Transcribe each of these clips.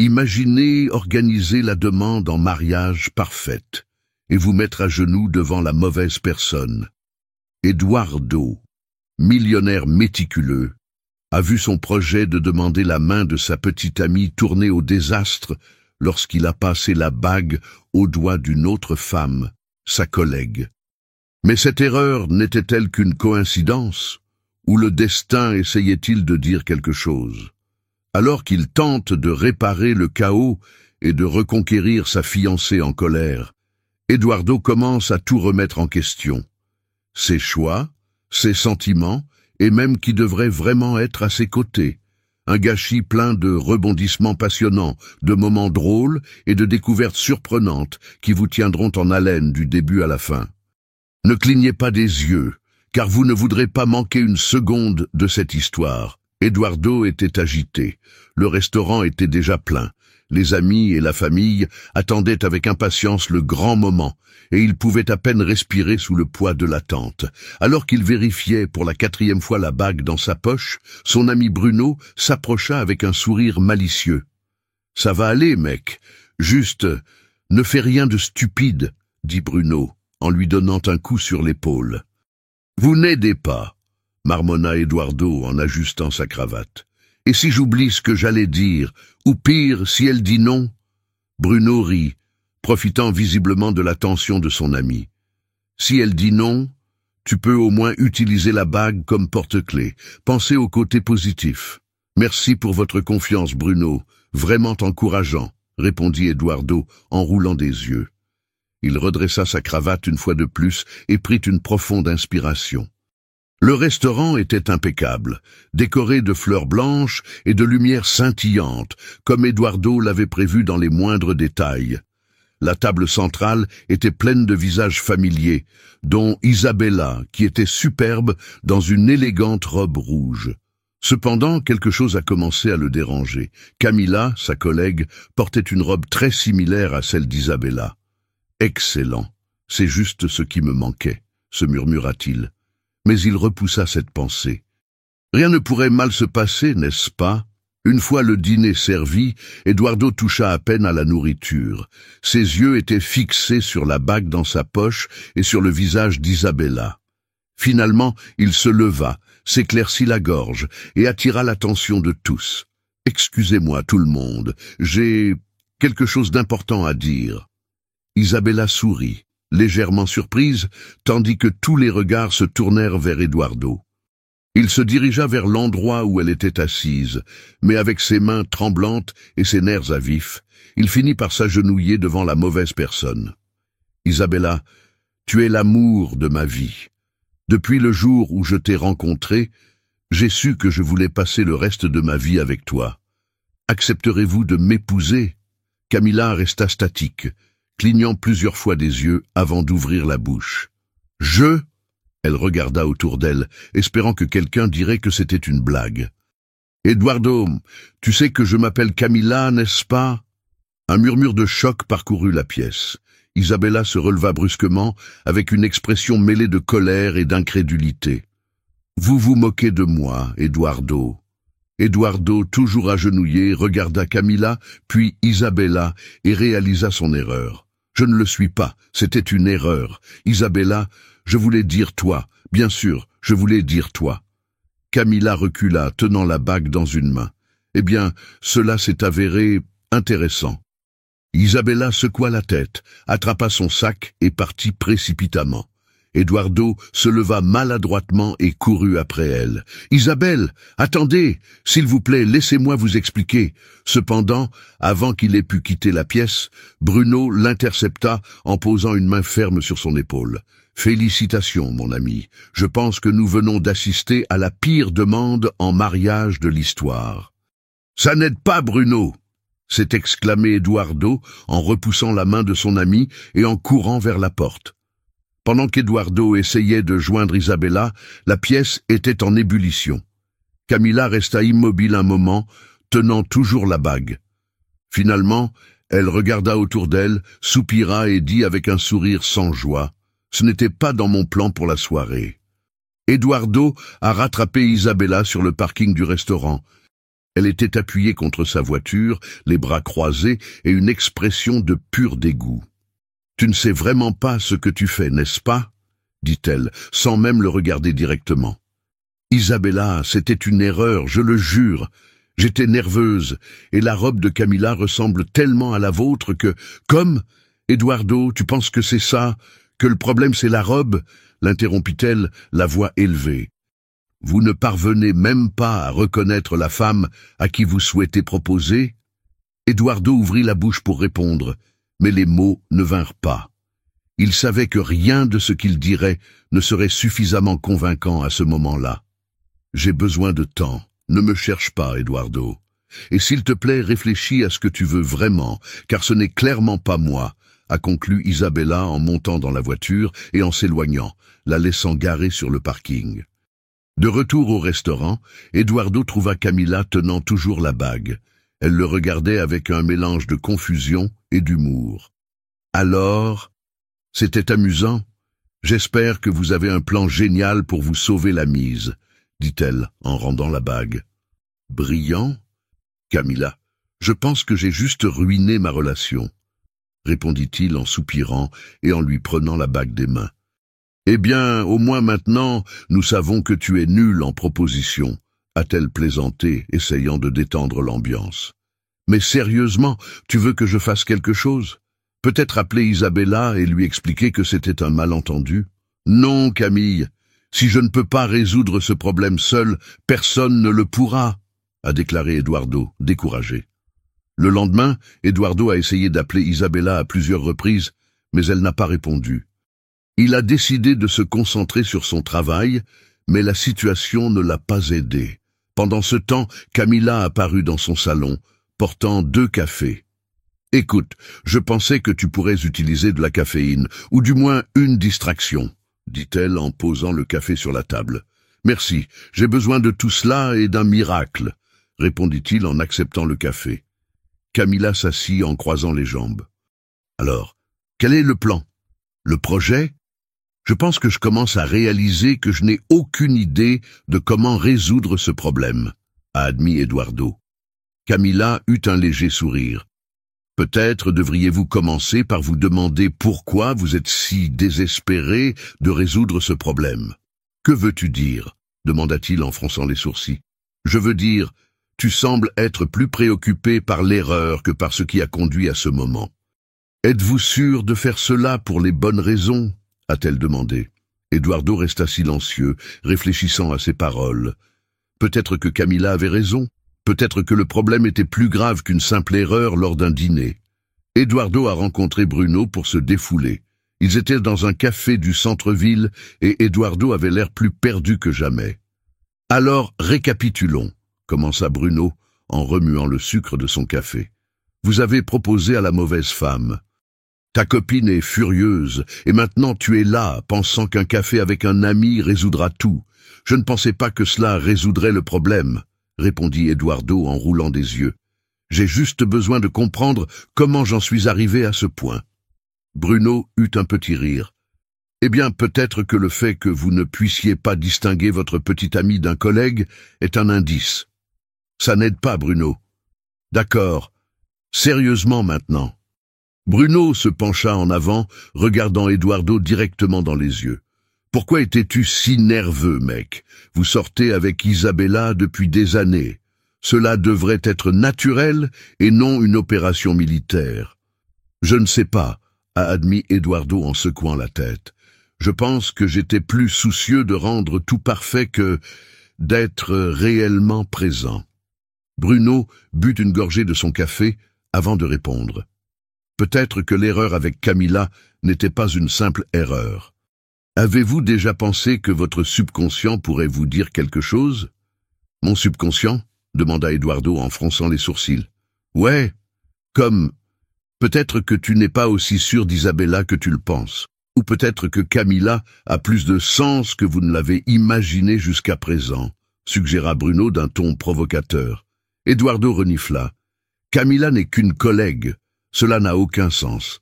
Imaginez organiser la demande en mariage parfaite et vous mettre à genoux devant la mauvaise personne. Eduardo, millionnaire méticuleux, a vu son projet de demander la main de sa petite amie tourner au désastre lorsqu'il a passé la bague au doigt d'une autre femme, sa collègue. Mais cette erreur n'était-elle qu'une coïncidence, ou le destin essayait-il de dire quelque chose? Alors qu'il tente de réparer le chaos et de reconquérir sa fiancée en colère, Eduardo commence à tout remettre en question. Ses choix, ses sentiments, et même qui devrait vraiment être à ses côtés. Un gâchis plein de rebondissements passionnants, de moments drôles et de découvertes surprenantes qui vous tiendront en haleine du début à la fin. Ne clignez pas des yeux, car vous ne voudrez pas manquer une seconde de cette histoire. Eduardo était agité. Le restaurant était déjà plein. Les amis et la famille attendaient avec impatience le grand moment, et il pouvait à peine respirer sous le poids de l'attente. Alors qu'il vérifiait pour la 4e fois la bague dans sa poche, son ami Bruno s'approcha avec un sourire malicieux. « Ça va aller, mec. Juste, ne fais rien de stupide, » dit Bruno, en lui donnant un coup sur l'épaule. « Vous n'aidez pas, » marmonna Eduardo en ajustant sa cravate. « Et si j'oublie ce que j'allais dire, ou pire, si elle dit non ?» Bruno rit, profitant visiblement de l'attention de son ami. « Si elle dit non, tu peux au moins utiliser la bague comme porte-clés. Pensez au côté positif. »« Merci pour votre confiance, Bruno. Vraiment encourageant, » répondit Eduardo en roulant des yeux. Il redressa sa cravate une fois de plus et prit une profonde inspiration. Le restaurant était impeccable, décoré de fleurs blanches et de lumières scintillantes, comme Eduardo l'avait prévu dans les moindres détails. La table centrale était pleine de visages familiers, dont Isabella, qui était superbe dans une élégante robe rouge. Cependant, quelque chose a commencé à le déranger. Camila, sa collègue, portait une robe très similaire à celle d'Isabella. « Excellent, c'est juste ce qui me manquait », se murmura-t-il. Mais il repoussa cette pensée. Rien ne pourrait mal se passer, n'est-ce pas? Une fois le dîner servi, Eduardo toucha à peine à la nourriture. Ses yeux étaient fixés sur la bague dans sa poche et sur le visage d'Isabella. Finalement, il se leva, s'éclaircit la gorge et attira l'attention de tous. « Excusez-moi tout le monde, j'ai quelque chose d'important à dire. » Isabella sourit, légèrement surprise, tandis que tous les regards se tournèrent vers Eduardo. Il se dirigea vers l'endroit où elle était assise, mais avec ses mains tremblantes et ses nerfs à vif, il finit par s'agenouiller devant la mauvaise personne. « Isabella, tu es l'amour de ma vie. Depuis le jour où je t'ai rencontré, j'ai su que je voulais passer le reste de ma vie avec toi. Accepterez-vous de m'épouser ?» Camila resta statique, clignant plusieurs fois des yeux avant d'ouvrir la bouche. « Je ?» Elle regarda autour d'elle, espérant que quelqu'un dirait que c'était une blague. « Eduardo, tu sais que je m'appelle Camila, n'est-ce pas ?» Un murmure de choc parcourut la pièce. Isabella se releva brusquement, avec une expression mêlée de colère et d'incrédulité. « Vous vous moquez de moi, Eduardo. » Eduardo, toujours agenouillé, regarda Camila, puis Isabella, et réalisa son erreur. « Je ne le suis pas, c'était une erreur. Isabella, je voulais dire toi. Bien sûr, je voulais dire toi. » Camila recula, tenant la bague dans une main. « Eh bien, cela s'est avéré intéressant. » Isabella secoua la tête, attrapa son sac et partit précipitamment. Eduardo se leva maladroitement et courut après elle. « Isabelle, attendez, s'il vous plaît, laissez-moi vous expliquer. » Cependant, avant qu'il ait pu quitter la pièce, Bruno l'intercepta en posant une main ferme sur son épaule. « Félicitations, mon ami. Je pense que nous venons d'assister à la pire demande en mariage de l'histoire. »« Ça n'aide pas, Bruno !» s'est exclamé Eduardo en repoussant la main de son ami et en courant vers la porte. Pendant qu'Eduardo essayait de joindre Isabella, la pièce était en ébullition. Camila resta immobile un moment, tenant toujours la bague. Finalement, elle regarda autour d'elle, soupira et dit avec un sourire sans joie, « Ce n'était pas dans mon plan pour la soirée. » Eduardo a rattrapé Isabella sur le parking du restaurant. Elle était appuyée contre sa voiture, les bras croisés et une expression de pur dégoût. « Tu ne sais vraiment pas ce que tu fais, n'est-ce pas ?» dit-elle, sans même le regarder directement. « Isabella, c'était une erreur, je le jure. J'étais nerveuse, et la robe de Camilla ressemble tellement à la vôtre que... Comme, Eduardo, tu penses que c'est ça, que le problème c'est la robe ?» l'interrompit-elle, la voix élevée. « Vous ne parvenez même pas à reconnaître la femme à qui vous souhaitez proposer ?» Eduardo ouvrit la bouche pour répondre, mais les mots ne vinrent pas. Il savait que rien de ce qu'il dirait ne serait suffisamment convaincant à ce moment-là. « J'ai besoin de temps. Ne me cherche pas, Eduardo. Et s'il te plaît, réfléchis à ce que tu veux vraiment, car ce n'est clairement pas moi, » a conclu Isabella en montant dans la voiture et en s'éloignant, la laissant garer sur le parking. De retour au restaurant, Eduardo trouva Camilla tenant toujours la bague. Elle le regardait avec un mélange de confusion et d'humour. « Alors, c'était amusant. J'espère que vous avez un plan génial pour vous sauver la mise, » dit-elle en rendant la bague. « Brillant, Camilla. Je pense que j'ai juste ruiné ma relation, » répondit-il en soupirant et en lui prenant la bague des mains. « Eh bien, au moins maintenant, nous savons que tu es nul en proposition, » a-t-elle plaisanté, essayant de détendre l'ambiance. « Mais sérieusement, tu veux que je fasse quelque chose? Peut-être appeler Isabella et lui expliquer que c'était un malentendu? »« Non, Camille. Si je ne peux pas résoudre ce problème seul, personne ne le pourra, » a déclaré Eduardo, découragé. Le lendemain, Eduardo a essayé d'appeler Isabella à plusieurs reprises, mais elle n'a pas répondu. Il a décidé de se concentrer sur son travail, mais la situation ne l'a pas aidé. Pendant ce temps, Camilla apparut dans son salon, portant 2 cafés. « Écoute, je pensais que tu pourrais utiliser de la caféine, ou du moins une distraction, » dit-elle en posant le café sur la table. « Merci, j'ai besoin de tout cela et d'un miracle, » répondit-il en acceptant le café. Camilla s'assit en croisant les jambes. « Alors, quel est le plan? Le projet? Je pense que je commence à réaliser que je n'ai aucune idée de comment résoudre ce problème, » a admis Eduardo. Camilla eut un léger sourire. « Peut-être devriez-vous commencer par vous demander pourquoi vous êtes si désespéré de résoudre ce problème. »« Que veux-tu dire ?» demanda-t-il en fronçant les sourcils. « Je veux dire, tu sembles être plus préoccupé par l'erreur que par ce qui a conduit à ce moment. Êtes-vous sûr de faire cela pour les bonnes raisons ?» a-t-elle demandé. Eduardo resta silencieux, réfléchissant à ses paroles. Peut-être que Camilla avait raison. Peut-être que le problème était plus grave qu'une simple erreur lors d'un dîner. Eduardo a rencontré Bruno pour se défouler. Ils étaient dans un café du centre-ville et Eduardo avait l'air plus perdu que jamais. « Alors, récapitulons, » commença Bruno en remuant le sucre de son café. « Vous avez proposé à la mauvaise femme. Ta copine est furieuse, et maintenant tu es là, pensant qu'un café avec un ami résoudra tout. Je ne pensais pas que cela résoudrait le problème, » répondit Eduardo en roulant des yeux. « J'ai juste besoin de comprendre comment j'en suis arrivé à ce point. » Bruno eut un petit rire. « Eh bien, peut-être que le fait que vous ne puissiez pas distinguer votre petit ami d'un collègue est un indice. Ça n'aide pas, Bruno. D'accord. Sérieusement maintenant. » Bruno se pencha en avant, regardant Eduardo directement dans les yeux. « Pourquoi étais-tu si nerveux, mec? Vous sortez avec Isabella depuis des années. Cela devrait être naturel et non une opération militaire. »« Je ne sais pas, » a admis Eduardo en secouant la tête. « Je pense que j'étais plus soucieux de rendre tout parfait que d'être réellement présent. » Bruno but une gorgée de son café avant de répondre. Peut-être que l'erreur avec Camilla n'était pas une simple erreur. Avez-vous déjà pensé que votre subconscient pourrait vous dire quelque chose? Mon subconscient? Demanda Eduardo en fronçant les sourcils. Ouais, comme... Peut-être que tu n'es pas aussi sûr d'Isabella que tu le penses. Ou peut-être que Camilla a plus de sens que vous ne l'avez imaginé jusqu'à présent, suggéra Bruno d'un ton provocateur. Eduardo renifla. Camilla n'est qu'une collègue. Cela n'a aucun sens.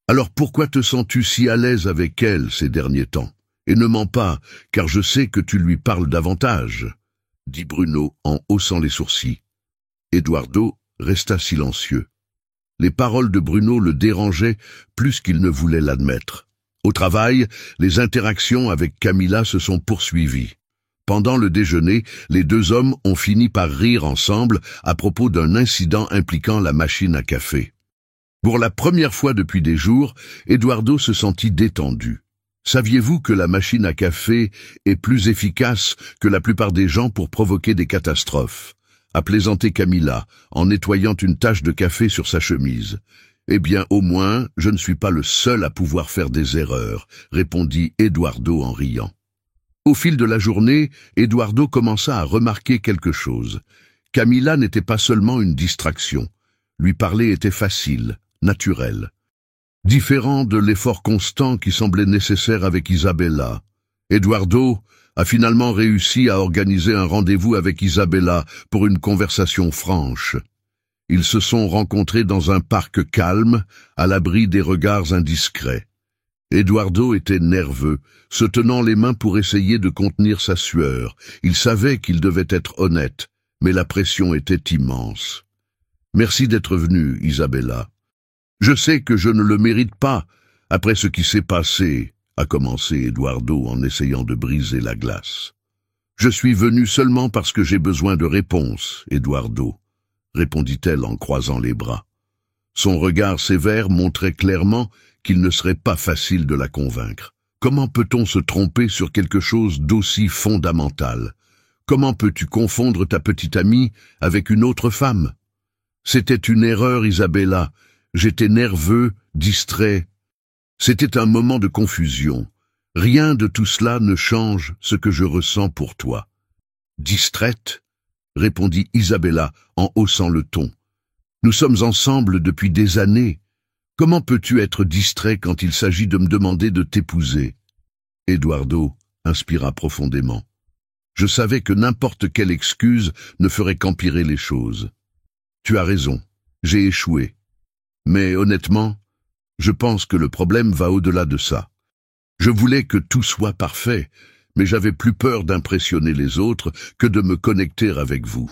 Alors pourquoi te sens-tu si à l'aise avec elle ces derniers temps? Et ne mens pas, car je sais que tu lui parles davantage, dit Bruno en haussant les sourcils. Eduardo resta silencieux. Les paroles de Bruno le dérangeaient plus qu'il ne voulait l'admettre. Au travail, les interactions avec Camilla se sont poursuivies. Pendant le déjeuner, les deux hommes ont fini par rire ensemble à propos d'un incident impliquant la machine à café. Pour la première fois depuis des jours, Eduardo se sentit détendu. Saviez-vous que la machine à café est plus efficace que la plupart des gens pour provoquer des catastrophes? A plaisanté Camilla, en nettoyant une tache de café sur sa chemise. Eh bien, au moins, je ne suis pas le seul à pouvoir faire des erreurs, répondit Eduardo en riant. Au fil de la journée, Eduardo commença à remarquer quelque chose. Camilla n'était pas seulement une distraction. Lui parler était facile, naturel. Différent de l'effort constant qui semblait nécessaire avec Isabella. Eduardo a finalement réussi à organiser un rendez-vous avec Isabella pour une conversation franche. Ils se sont rencontrés dans un parc calme, à l'abri des regards indiscrets. Eduardo était nerveux, se tenant les mains pour essayer de contenir sa sueur. Il savait qu'il devait être honnête, mais la pression était immense. « Merci d'être venue, Isabella. Je sais que je ne le mérite pas, après ce qui s'est passé, a commencé Eduardo en essayant de briser la glace. Je suis venu seulement parce que j'ai besoin de réponses, Eduardo, répondit-elle en croisant les bras. Son regard sévère montrait clairement qu'il ne serait pas facile de la convaincre. Comment peut-on se tromper sur quelque chose d'aussi fondamental? Comment peux-tu confondre ta petite amie avec une autre femme? C'était une erreur, Isabella. J'étais nerveux, distrait. C'était un moment de confusion. Rien de tout cela ne change ce que je ressens pour toi. Distraite, répondit Isabella en haussant le ton. Nous sommes ensemble depuis des années. Comment peux-tu être distrait quand il s'agit de me demander de t'épouser? Eduardo inspira profondément. Je savais que n'importe quelle excuse ne ferait qu'empirer les choses. Tu as raison, j'ai échoué. Mais honnêtement, je pense que le problème va au-delà de ça. Je voulais que tout soit parfait, mais j'avais plus peur d'impressionner les autres que de me connecter avec vous.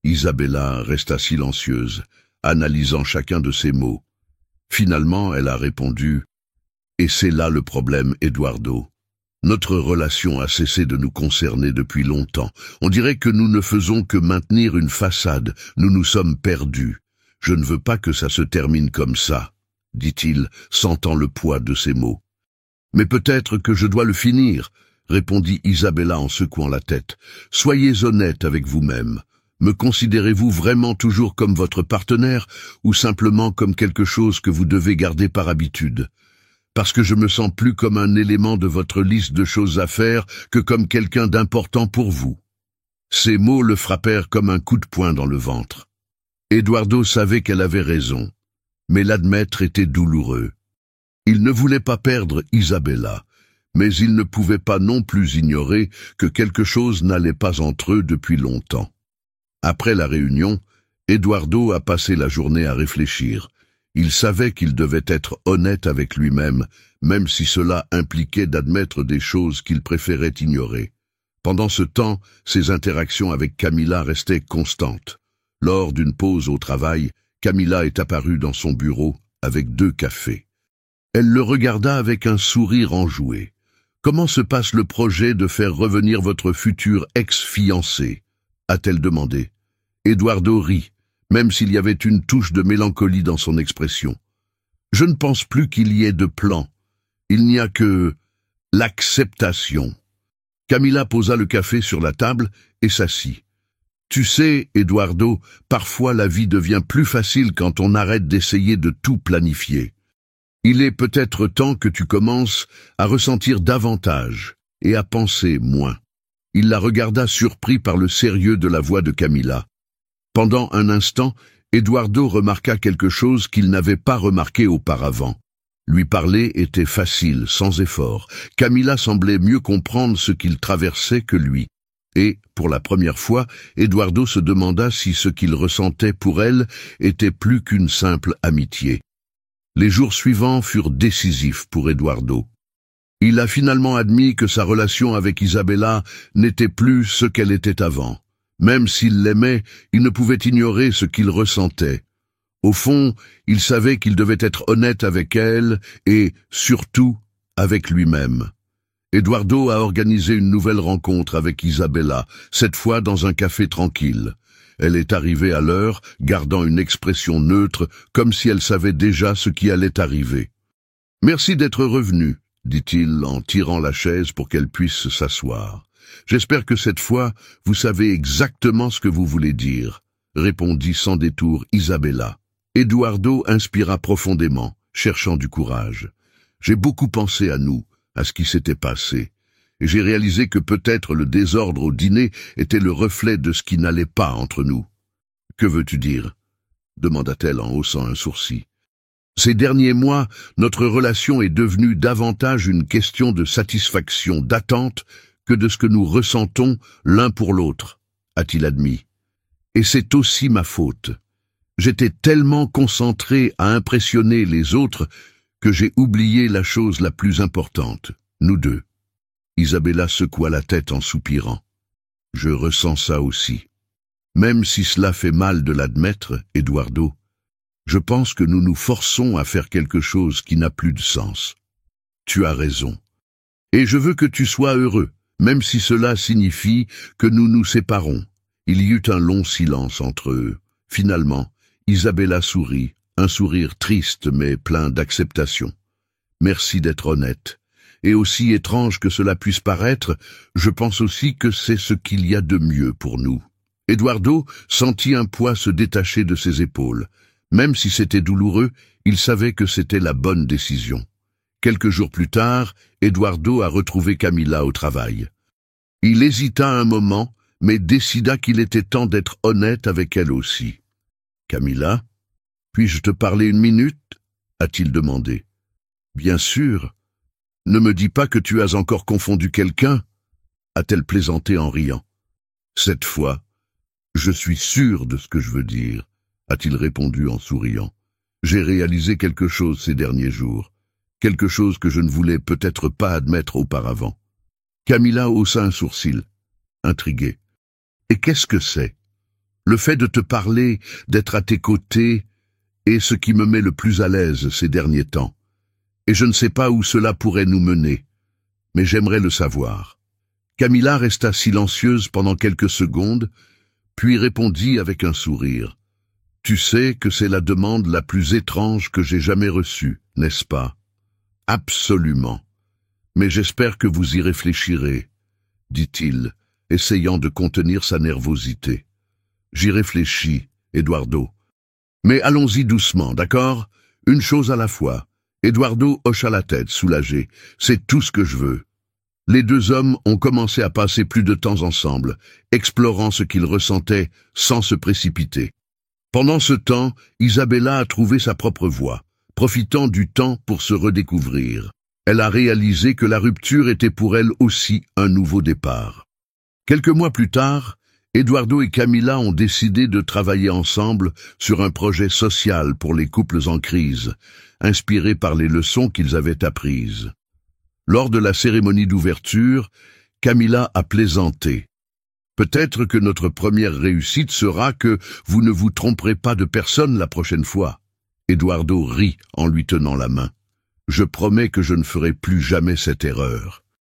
Isabella resta silencieuse, analysant chacun de ses mots. Finalement, elle a répondu « Et c'est là le problème, Eduardo. Notre relation a cessé de nous concerner depuis longtemps. On dirait que nous ne faisons que maintenir une façade. Nous nous sommes perdus. Je ne veux pas que ça se termine comme ça, dit-il, sentant le poids de ses mots. Mais peut-être que je dois le finir, répondit Isabella en secouant la tête. Soyez honnête avec vous-même. Me considérez-vous vraiment toujours comme votre partenaire ou simplement comme quelque chose que vous devez garder par habitude? Parce que je me sens plus comme un élément de votre liste de choses à faire que comme quelqu'un d'important pour vous. Ces mots le frappèrent comme un coup de poing dans le ventre. Eduardo savait qu'elle avait raison, mais l'admettre était douloureux. Il ne voulait pas perdre Isabella, mais il ne pouvait pas non plus ignorer que quelque chose n'allait pas entre eux depuis longtemps. Après la réunion, Eduardo a passé la journée à réfléchir. Il savait qu'il devait être honnête avec lui-même, même si cela impliquait d'admettre des choses qu'il préférait ignorer. Pendant ce temps, ses interactions avec Camilla restaient constantes. Lors d'une pause au travail, Camilla est apparue dans son bureau avec 2 cafés. Elle le regarda avec un sourire enjoué. « Comment se passe le projet de faire revenir votre futur ex-fiancé » a-t-elle demandé. Eduardo rit, même s'il y avait une touche de mélancolie dans son expression. « Je ne pense plus qu'il y ait de plan. Il n'y a que l'acceptation. » Camilla posa le café sur la table et s'assit. « Tu sais, Eduardo, parfois la vie devient plus facile quand on arrête d'essayer de tout planifier. Il est peut-être temps que tu commences à ressentir davantage et à penser moins. » Il la regarda surpris par le sérieux de la voix de Camilla. Pendant un instant, Eduardo remarqua quelque chose qu'il n'avait pas remarqué auparavant. Lui parler était facile, sans effort. Camilla semblait mieux comprendre ce qu'il traversait que lui. Et, pour la première fois, Eduardo se demanda si ce qu'il ressentait pour elle était plus qu'une simple amitié. Les jours suivants furent décisifs pour Eduardo. Il a finalement admis que sa relation avec Isabella n'était plus ce qu'elle était avant. Même s'il l'aimait, il ne pouvait ignorer ce qu'il ressentait. Au fond, il savait qu'il devait être honnête avec elle et, surtout, avec lui-même. Eduardo a organisé une nouvelle rencontre avec Isabella, cette fois dans un café tranquille. Elle est arrivée à l'heure, gardant une expression neutre, comme si elle savait déjà ce qui allait arriver. « Merci d'être revenu, » dit-il en tirant la chaise pour qu'elle puisse s'asseoir. « J'espère que cette fois, vous savez exactement ce que vous voulez dire, » répondit sans détour Isabella. Eduardo inspira profondément, cherchant du courage. « J'ai beaucoup pensé à nous, à ce qui s'était passé, et j'ai réalisé que peut-être le désordre au dîner était le reflet de ce qui n'allait pas entre nous. »« Que veux-tu dire ?» demanda-t-elle en haussant un sourcil. « Ces derniers mois, notre relation est devenue davantage une question de satisfaction, d'attente, que de ce que nous ressentons l'un pour l'autre, a-t-il admis. Et c'est aussi ma faute. J'étais tellement concentré à impressionner les autres que j'ai oublié la chose la plus importante, nous deux. » Isabella secoua la tête en soupirant. « Je ressens ça aussi. Même si cela fait mal de l'admettre, Eduardo, je pense que nous nous forçons à faire quelque chose qui n'a plus de sens. Tu as raison. Et je veux que tu sois heureux, même si cela signifie que nous nous séparons. » Il y eut un long silence entre eux. Finalement, Isabella sourit, un sourire triste mais plein d'acceptation. « Merci d'être honnête. Et aussi étrange que cela puisse paraître, je pense aussi que c'est ce qu'il y a de mieux pour nous. » Eduardo sentit un poids se détacher de ses épaules. Même si c'était douloureux, il savait que c'était la bonne décision. Quelques jours plus tard, Eduardo a retrouvé Camila au travail. Il hésita un moment, mais décida qu'il était temps d'être honnête avec elle aussi. « Camila, puis-je te parler une minute ?» a-t-il demandé. « Bien sûr. Ne me dis pas que tu as encore confondu quelqu'un ?» a-t-elle plaisanté en riant. « Cette fois, je suis sûr de ce que je veux dire, » a-t-il répondu en souriant. « J'ai réalisé quelque chose ces derniers jours, quelque chose que je ne voulais peut-être pas admettre auparavant. » Camila haussa un sourcil, intriguée. « Et qu'est-ce que c'est ? Le fait de te parler, d'être à tes côtés, est ce qui me met le plus à l'aise ces derniers temps. Et je ne sais pas où cela pourrait nous mener, mais j'aimerais le savoir. » Camila resta silencieuse pendant quelques secondes, puis répondit avec un sourire. « Tu sais que c'est la demande la plus étrange que j'ai jamais reçue, n'est-ce pas ? » »« Absolument. Mais j'espère que vous y réfléchirez, » dit-il, essayant de contenir sa nervosité. « J'y réfléchis, Eduardo. Mais allons-y doucement, d'accord ? Une chose à la fois. » Eduardo hocha la tête, soulagé. « C'est tout ce que je veux. » Les deux hommes ont commencé à passer plus de temps ensemble, explorant ce qu'ils ressentaient sans se précipiter. Pendant ce temps, Isabella a trouvé sa propre voie, profitant du temps pour se redécouvrir. Elle a réalisé que la rupture était pour elle aussi un nouveau départ. Quelques mois plus tard, Eduardo et Camila ont décidé de travailler ensemble sur un projet social pour les couples en crise, inspiré par les leçons qu'ils avaient apprises. Lors de la cérémonie d'ouverture, Camila a plaisanté. « Peut-être que notre première réussite sera que vous ne vous tromperez pas de personne la prochaine fois. » Eduardo rit en lui tenant la main. « Je promets que je ne ferai plus jamais cette erreur. »